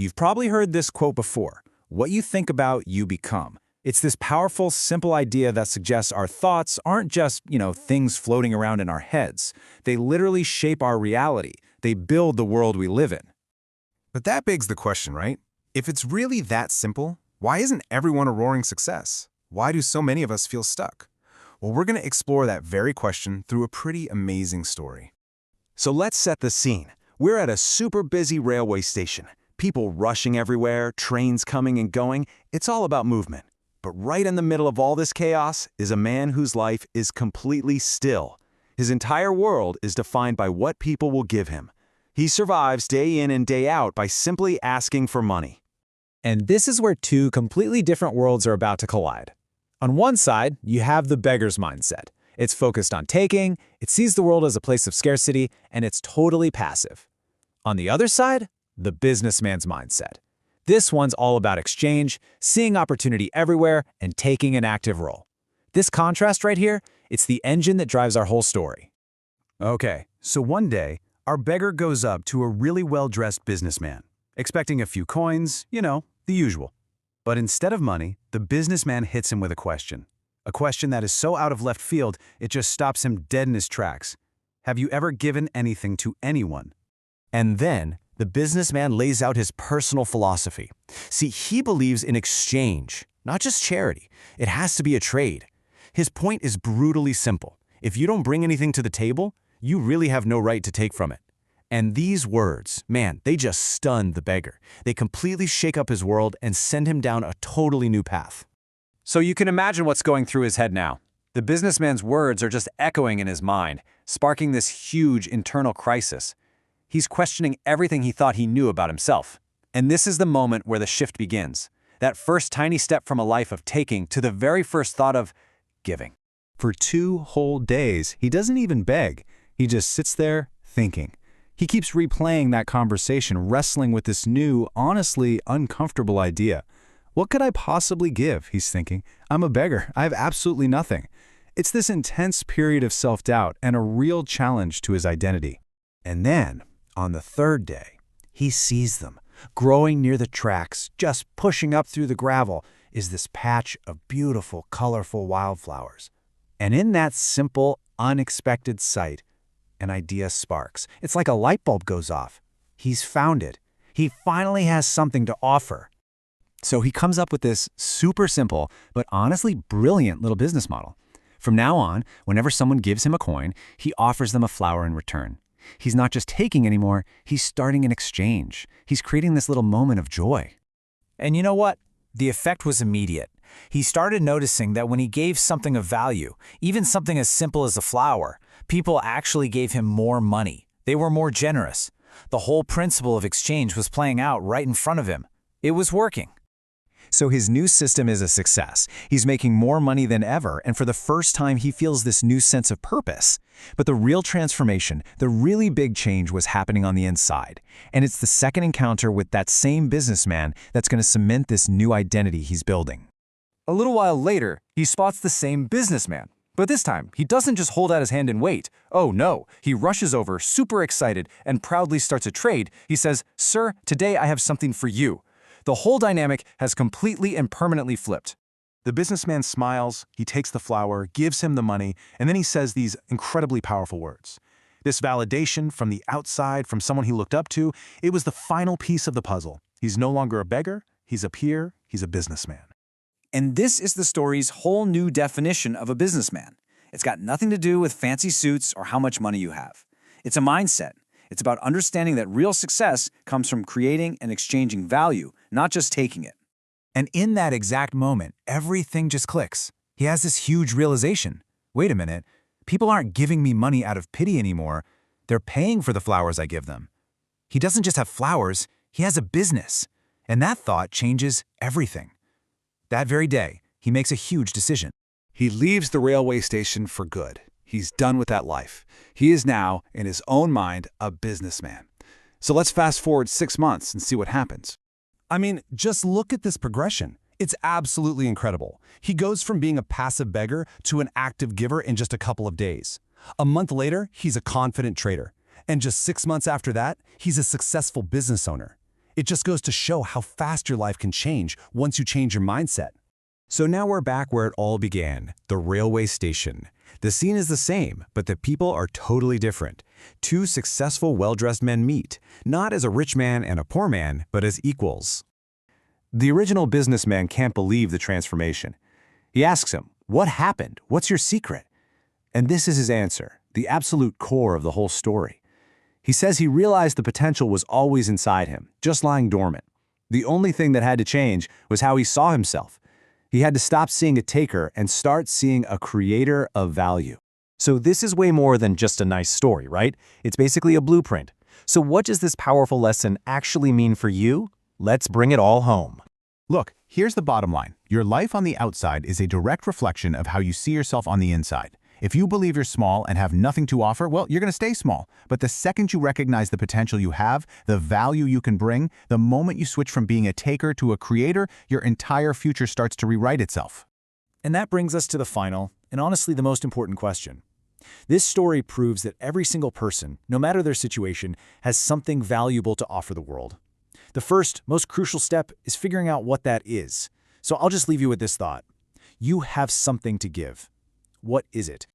You've probably heard this quote before: what you think about, you become. It's this powerful, simple idea that suggests our thoughts aren't just, things floating around in our heads. They literally shape our reality. They build the world we live in. But that begs the question, right? If it's really that simple, why isn't everyone a roaring success? Why do so many of us feel stuck? Well, we're going to explore that very question through a pretty amazing story. So let's set the scene. We're at a super busy railway station. People rushing everywhere, trains coming and going. It's all about movement. But right in the middle of all this chaos is a man whose life is completely still. His entire world is defined by what people will give him. He survives day in and day out by simply asking for money. And this is where two completely different worlds are about to collide. On one side, you have the beggar's mindset. It's focused on taking, it sees the world as a place of scarcity, and it's totally passive. On the other side, the businessman's mindset. This one's all about exchange, seeing opportunity everywhere, and taking an active role. This contrast right here, it's the engine that drives our whole story. Okay, so one day, our beggar goes up to a really well-dressed businessman, expecting a few coins, the usual. But instead of money, the businessman hits him with a question that is so out of left field, it just stops him dead in his tracks. Have you ever given anything to anyone? And then, the businessman lays out his personal philosophy. See, he believes in exchange, not just charity. It has to be a trade. His point is brutally simple. If you don't bring anything to the table, you really have no right to take from it. And these words, man, they just stun the beggar. They completely shake up his world and send him down a totally new path. So you can imagine what's going through his head now. The businessman's words are just echoing in his mind, sparking this huge internal crisis. He's questioning everything he thought he knew about himself. And this is the moment where the shift begins. That first tiny step from a life of taking to the very first thought of giving. For 2 whole days, he doesn't even beg. He just sits there thinking. He keeps replaying that conversation, wrestling with this new, honestly uncomfortable idea. What could I possibly give, he's thinking. I'm a beggar. I have absolutely nothing. It's this intense period of self-doubt and a real challenge to his identity. And then, on the 3rd day, he sees them. Growing near the tracks, just pushing up through the gravel, is this patch of beautiful, colorful wildflowers. And in that simple, unexpected sight, an idea sparks. It's like a light bulb goes off. He's found it. He finally has something to offer. So he comes up with this super simple, but honestly brilliant little business model. From now on, whenever someone gives him a coin, he offers them a flower in return. He's not just taking anymore, he's starting an exchange. He's creating this little moment of joy. And you know what? The effect was immediate. He started noticing that when he gave something of value, even something as simple as a flower, people actually gave him more money. They were more generous. The whole principle of exchange was playing out right in front of him. It was working. So his new system is a success. He's making more money than ever, and for the first time he feels this new sense of purpose. But the real transformation, the really big change was happening on the inside. And it's the second encounter with that same businessman that's going to cement this new identity he's building. A little while later, he spots the same businessman. But this time, he doesn't just hold out his hand and wait. Oh no, he rushes over, super excited, and proudly starts a trade. He says, "Sir, today I have something for you." The whole dynamic has completely and permanently flipped. The businessman smiles, he takes the flower, gives him the money, and then he says these incredibly powerful words. This validation from the outside, from someone he looked up to, it was the final piece of the puzzle. He's no longer a beggar, he's a peer, he's a businessman. And this is the story's whole new definition of a businessman. It's got nothing to do with fancy suits or how much money you have. It's a mindset. It's about understanding that real success comes from creating and exchanging value, not just taking it. And in that exact moment, everything just clicks. He has this huge realization. Wait a minute, people aren't giving me money out of pity anymore. They're paying for the flowers I give them. He doesn't just have flowers, he has a business. And that thought changes everything. That very day, he makes a huge decision. He leaves the railway station for good. He's done with that life. He is now, in his own mind, a businessman. So let's fast forward 6 months and see what happens. I mean, just look at this progression. It's absolutely incredible. He goes from being a passive beggar to an active giver in just a couple of days. A month later, he's a confident trader. And just 6 months after that, he's a successful business owner. It just goes to show how fast your life can change once you change your mindset. So now we're back where it all began, the railway station. The scene is the same, but the people are totally different. Two successful, well-dressed men meet, not as a rich man and a poor man, but as equals. The original businessman can't believe the transformation. He asks him, "What happened? What's your secret?" And this is his answer, the absolute core of the whole story. He says he realized the potential was always inside him, just lying dormant. The only thing that had to change was how he saw himself. He had to stop seeing a taker and start seeing a creator of value. So this is way more than just a nice story, right? It's basically a blueprint. So what does this powerful lesson actually mean for you? Let's bring it all home. Look, here's the bottom line. Your life on the outside is a direct reflection of how you see yourself on the inside. If you believe you're small and have nothing to offer, well, you're going to stay small. But the second you recognize the potential you have, the value you can bring, the moment you switch from being a taker to a creator, your entire future starts to rewrite itself. And that brings us to the final, and honestly the most important question. This story proves that every single person, no matter their situation, has something valuable to offer the world. The first, most crucial step is figuring out what that is. So I'll just leave you with this thought. You have something to give. What is it?